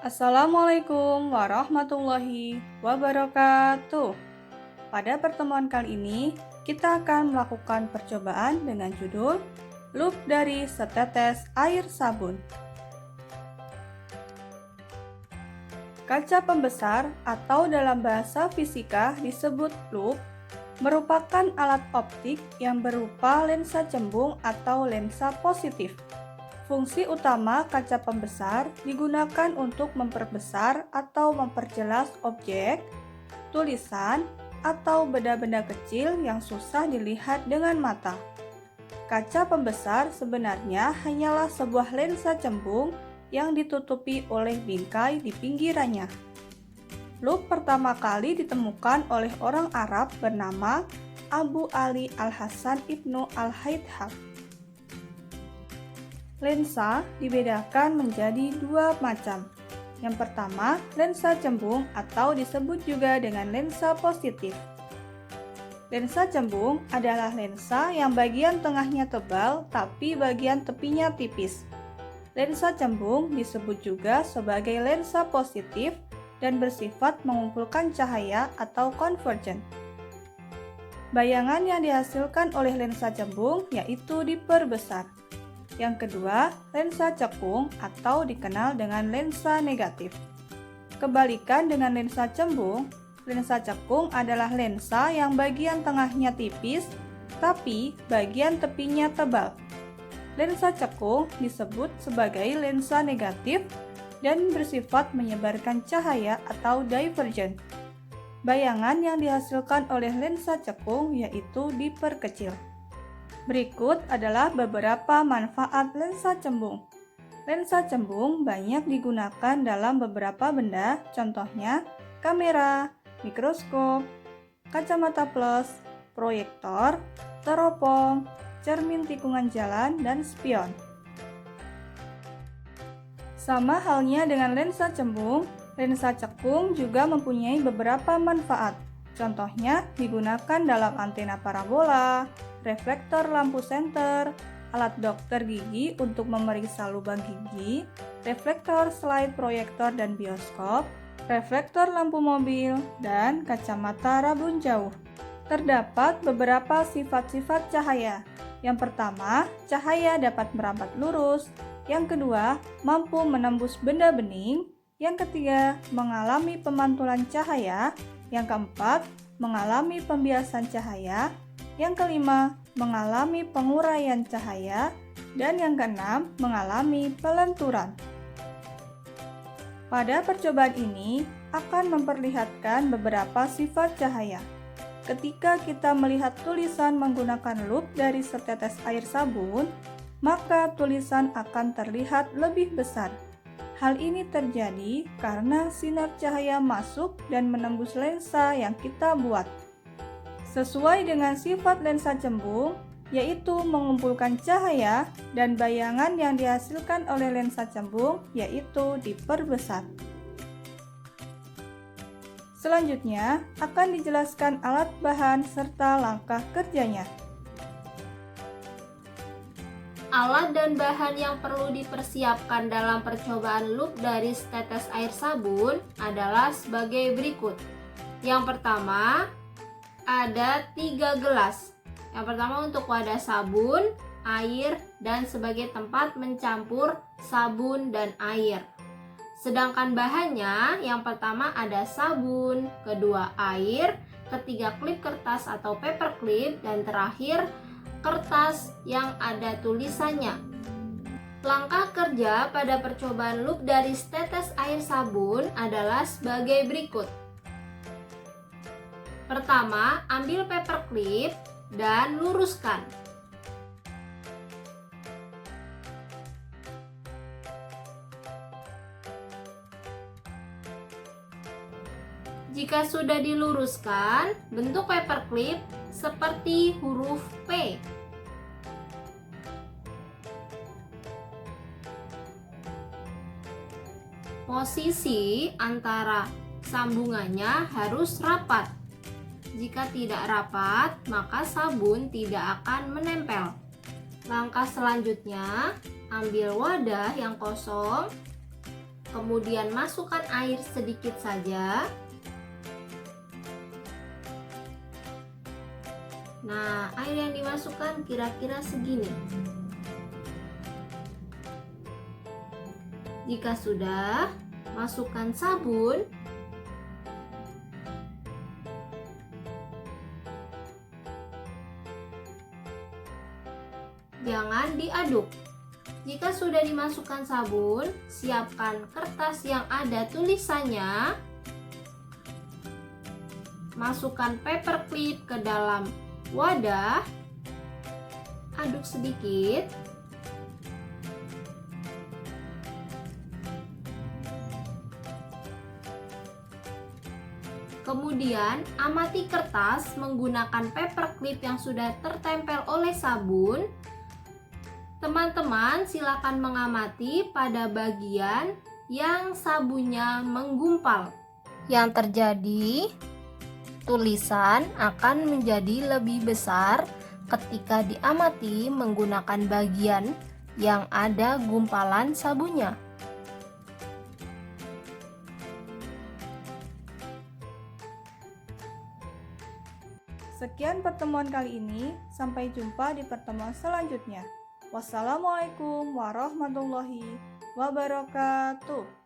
Assalamualaikum warahmatullahi wabarakatuh. Pada pertemuan kali ini, kita akan melakukan percobaan dengan judul Loop dari Setetes Air Sabun. Kaca pembesar atau dalam bahasa fisika disebut loop merupakan alat optik yang berupa lensa cembung atau lensa positif. Fungsi utama kaca pembesar digunakan untuk memperbesar atau memperjelas objek, tulisan, atau benda-benda kecil yang susah dilihat dengan mata. Kaca pembesar sebenarnya hanyalah sebuah lensa cembung yang ditutupi oleh bingkai di pinggirannya. Loop pertama kali ditemukan oleh orang Arab bernama Abu Ali Al-Hasan Ibnu Al-Haytham. Lensa dibedakan menjadi dua macam. Yang pertama, lensa cembung atau disebut juga dengan lensa positif. Lensa cembung adalah lensa yang bagian tengahnya tebal tapi bagian tepinya tipis. Lensa cembung disebut juga sebagai lensa positif dan bersifat mengumpulkan cahaya atau konvergen. Bayangan yang dihasilkan oleh lensa cembung yaitu diperbesar. Yang kedua, lensa cekung atau dikenal dengan lensa negatif. Kebalikan dengan lensa cembung, lensa cekung adalah lensa yang bagian tengahnya tipis, tapi bagian tepinya tebal. Lensa cekung disebut sebagai lensa negatif dan bersifat menyebarkan cahaya atau divergen. Bayangan yang dihasilkan oleh lensa cekung yaitu diperkecil. Berikut adalah beberapa manfaat lensa cembung. Lensa cembung banyak digunakan dalam beberapa benda, contohnya kamera, mikroskop, kacamata plus, proyektor, teropong, cermin tikungan jalan, dan spion. Sama halnya dengan lensa cembung, lensa cekung juga mempunyai beberapa manfaat. Contohnya digunakan dalam antena parabola, reflektor lampu senter, alat dokter gigi untuk memeriksa lubang gigi, reflektor slide proyektor dan bioskop, reflektor lampu mobil, dan kacamata rabun jauh. Terdapat beberapa sifat-sifat cahaya. Yang pertama, cahaya dapat merambat lurus. Yang kedua, mampu menembus benda bening. Yang ketiga, mengalami pemantulan cahaya. Yang keempat, mengalami pembiasan cahaya. Yang kelima, mengalami penguraian cahaya. Dan yang keenam, mengalami pelenturan. Pada percobaan ini akan memperlihatkan beberapa sifat cahaya. Ketika kita melihat tulisan menggunakan loop dari setetes air sabun, maka tulisan akan terlihat lebih besar. Hal ini terjadi karena sinar cahaya masuk dan menembus lensa yang kita buat. Sesuai dengan sifat lensa cembung, yaitu mengumpulkan cahaya, dan bayangan yang dihasilkan oleh lensa cembung yaitu diperbesar. Selanjutnya akan dijelaskan alat bahan serta langkah kerjanya. Alat dan bahan yang perlu dipersiapkan dalam percobaan loop dari setetes air sabun adalah sebagai berikut. Yang pertama, ada 3 gelas. Yang pertama untuk wadah sabun, air, dan sebagai tempat mencampur sabun dan air. Sedangkan bahannya, yang pertama ada sabun, kedua air, ketiga klip kertas atau paper clip, dan terakhir kertas yang ada tulisannya. Langkah kerja pada percobaan loop dari setetes air sabun adalah sebagai berikut. Pertama, ambil paper clip dan luruskan. Jika sudah diluruskan, bentuk paper clip seperti huruf P. Posisi antara sambungannya harus rapat. Jika tidak rapat, maka sabun tidak akan menempel. Langkah selanjutnya, ambil wadah yang kosong, Kemudian masukkan air sedikit saja. Nah, air yang dimasukkan kira-kira segini. Jika sudah, masukkan sabun. Jangan diaduk. Jika sudah dimasukkan sabun, siapkan kertas yang ada tulisannya. Masukkan paperclip ke dalam wadah. Aduk sedikit. Kemudian, amati kertas menggunakan paperclip yang sudah tertempel oleh sabun. Teman-teman silakan mengamati pada bagian yang sabunnya menggumpal. Yang terjadi, tulisan akan menjadi lebih besar ketika diamati menggunakan bagian yang ada gumpalan sabunnya. Sekian pertemuan kali ini, sampai jumpa di pertemuan selanjutnya. Wassalamualaikum warahmatullahi wabarakatuh.